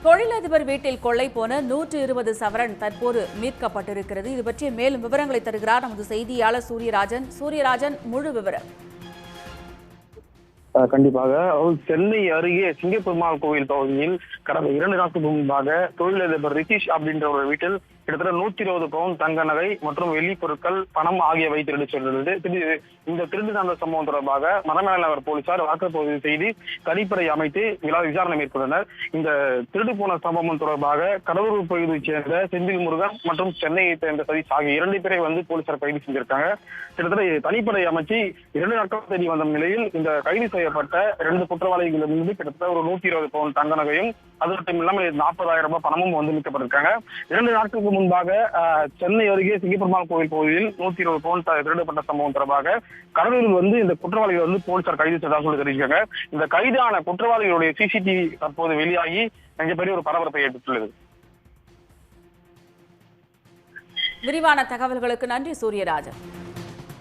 தொழிலதிபர் வீட்டில் கொள்ளை போன 120 சவரன் தற்போது மீட்கப்பட்டிருக்கிறது. இது பற்றிய மேலும் விவரங்களை தருகிறார் நமது செய்தியாளர் சூரியராஜன். முழு விவரம். கண்டிப்பாக சென்னை அருகே சிங்கப்பெருமாள் கோவில் பகுதியில் கடந்த 2 நாட்களுக்கு முன்பாக தொழிலதிபர் ரிஷிஷ் அப்படின்ற ஒரு வீட்டில் கிட்டத்தட்ட 120 பவுன் தங்க நகை மற்றும் வெள்ளி பொருட்கள், பணம் ஆகியவை திருடி சென்றது. இந்த திருட்டு சார்ந்த சம்பவம் தொடர்பாக மணமேல் நகர் போலீசார் வாக்குப்பதிவு செய்து தனிப்படை அமைத்து விசாரணை மேற்கொண்டனர். இந்த திருடு போன சம்பவம் தொடர்பாக கடலூர் பகுதியைச் சேர்ந்த செந்தில் முருகன் மற்றும் சென்னையை சேர்ந்த சதீஷ் ஆகிய 2 பேரை போலீசார் கைது செஞ்சிருக்காங்க. கிட்டத்தட்ட தனிப்படை அமைச்சு 2 நாட்கள் தேடி வந்த நிலையில் இந்த கைது செய்யப்பட்ட 2 குற்றவாளிகளிலிருந்து கிட்டத்தட்ட ஒரு 120 பவுன் தங்க நகையும் அது மட்டும் இல்லாமல் 40,000 ரூபாய் பணமும் மீட்கப்பட்டிருக்காங்க. 2 நாட்களுக்கு முன்பாக சென்னை அருகே சிங்கப்பெருமாள் கோவில் பகுதியில் 120 பவுன் திருடப்பட்ட சம்பவம் தொடர்பாக கடலூரில் இந்த குற்றவாளிகள் போலீசார் கைது செய்ததாக சொல்லி தெரிவிக்காங்க. இந்த கைதான குற்றவாளிகளுடைய சிசிடிவி தற்போது வெளியாகி மிகப்பெரிய ஒரு பரபரப்பை ஏற்பட்டுள்ளது. விரிவான தகவல்களுக்கு நன்றி சூரியராஜன்.